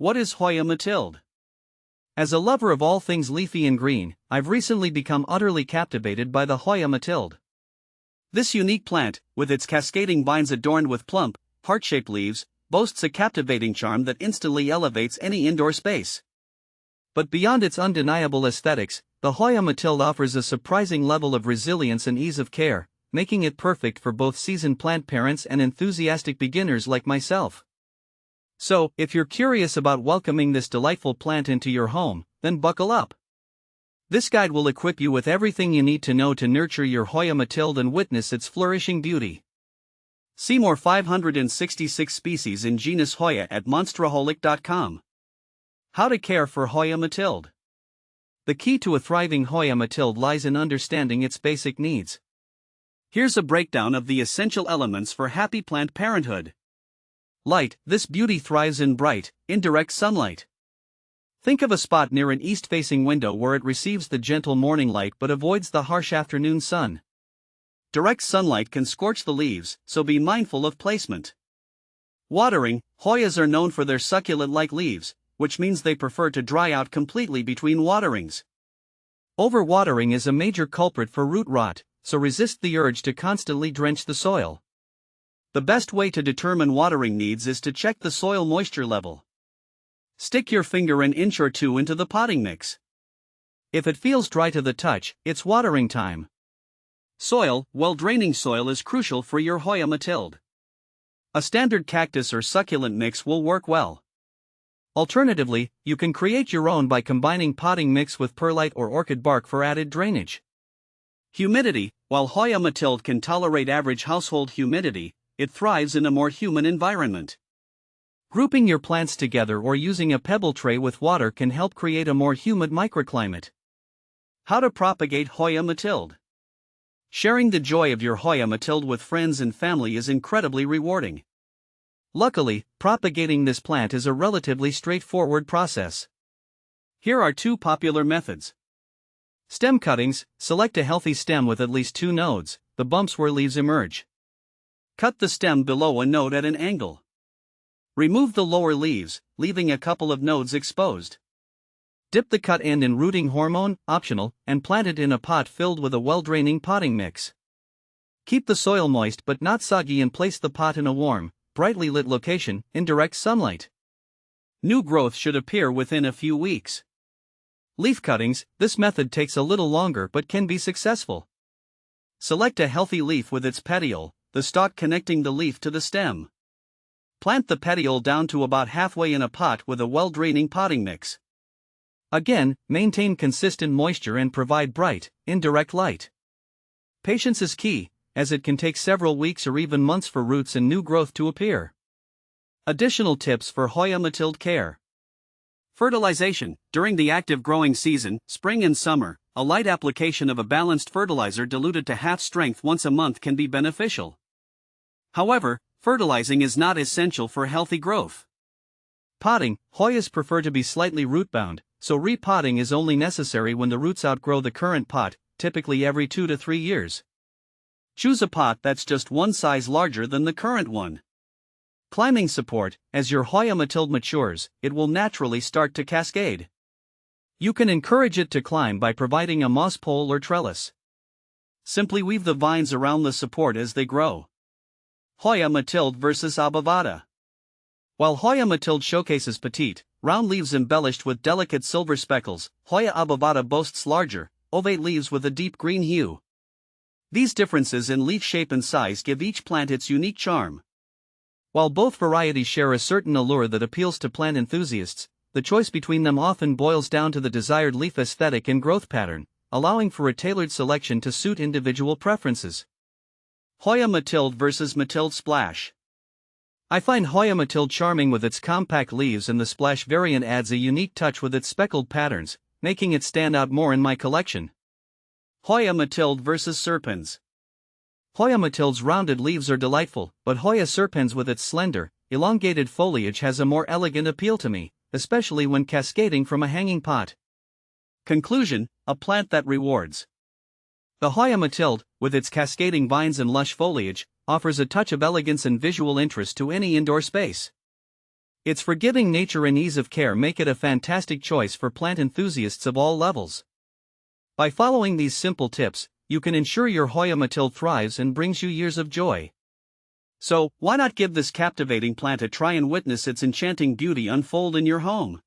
What is Hoya Mathilde? As a lover of all things leafy and green, I've recently become utterly captivated by the Hoya Mathilde. This unique plant, with its cascading vines adorned with plump, heart-shaped leaves, boasts a captivating charm that instantly elevates any indoor space. But beyond its undeniable aesthetics, the Hoya Mathilde offers a surprising level of resilience and ease of care, making it perfect for both seasoned plant parents and enthusiastic beginners like myself. So, if you're curious about welcoming this delightful plant into your home, then buckle up. This guide will equip you with everything you need to know to nurture your Hoya Mathilde and witness its flourishing beauty. See more 566 species in genus Hoya at monsteraholic.com. How to care for Hoya Mathilde. The key to a thriving Hoya Mathilde lies in understanding its basic needs. Here's a breakdown of the essential elements for happy plant parenthood. Light. This beauty thrives in bright, indirect sunlight. Think of a spot near an east-facing window where it receives the gentle morning light but avoids the harsh afternoon sun. Direct sunlight can scorch the leaves, so be mindful of placement. Watering. Hoyas are known for their succulent-like leaves, which means they prefer to dry out completely between waterings. Overwatering is a major culprit for root rot, so resist the urge to constantly drench the soil. The best way to determine watering needs is to check the soil moisture level. Stick your finger an inch or two into the potting mix. If it feels dry to the touch, it's watering time. Soil. Well-draining soil is crucial for your Hoya Mathilde. A standard cactus or succulent mix will work well. Alternatively, you can create your own by combining potting mix with perlite or orchid bark for added drainage. Humidity. While Hoya Mathilde can tolerate average household humidity, it thrives in a more humid environment. Grouping your plants together or using a pebble tray with water can help create a more humid microclimate. How to propagate Hoya Mathilde. Sharing the joy of your Hoya Mathilde with friends and family is incredibly rewarding. Luckily, propagating this plant is a relatively straightforward process. Here are two popular methods. Stem cuttings. Select a healthy stem with at least 2 nodes, the bumps where leaves emerge. Cut the stem below a node at an angle. Remove the lower leaves, leaving a couple of nodes exposed. Dip the cut end in rooting hormone, optional, and plant it in a pot filled with a well-draining potting mix. Keep the soil moist but not soggy and place the pot in a warm, brightly lit location, in direct sunlight. New growth should appear within a few weeks. Leaf cuttings. This method takes a little longer but can be successful. Select a healthy leaf with its petiole, the stalk connecting the leaf to the stem. Plant the petiole down to about halfway in a pot with a well-draining potting mix. Again, maintain consistent moisture and provide bright, indirect light. Patience is key, as it can take several weeks or even months for roots and new growth to appear. Additional tips for Hoya Mathilde care. Fertilization. During the active growing season, spring and summer, a light application of a balanced fertilizer diluted to half strength once a month can be beneficial. However, fertilizing is not essential for healthy growth. Potting. Hoyas prefer to be slightly root-bound, so repotting is only necessary when the roots outgrow the current pot, typically every 2 to 3 years. Choose a pot that's just one size larger than the current one. Climbing support. As your Hoya Mathilde matures, it will naturally start to cascade. You can encourage it to climb by providing a moss pole or trellis. Simply weave the vines around the support as they grow. Hoya Mathilde versus Abavada. While Hoya Mathilde showcases petite, round leaves embellished with delicate silver speckles, Hoya Abavada boasts larger, ovate leaves with a deep green hue. These differences in leaf shape and size give each plant its unique charm. While both varieties share a certain allure that appeals to plant enthusiasts, the choice between them often boils down to the desired leaf aesthetic and growth pattern, allowing for a tailored selection to suit individual preferences. Hoya Mathilde versus Mathilde Splash. I find Hoya Mathilde charming with its compact leaves, and the Splash variant adds a unique touch with its speckled patterns, making it stand out more in my collection. Hoya Mathilde versus Serpens. Hoya Mathilde's rounded leaves are delightful, but Hoya serpens with its slender, elongated foliage has a more elegant appeal to me, especially when cascading from a hanging pot. Conclusion: a plant that rewards. The Hoya Mathilde, with its cascading vines and lush foliage, offers a touch of elegance and visual interest to any indoor space. Its forgiving nature and ease of care make it a fantastic choice for plant enthusiasts of all levels. By following these simple tips, you can ensure your Hoya Mathilde thrives and brings you years of joy. So, why not give this captivating plant a try and witness its enchanting beauty unfold in your home?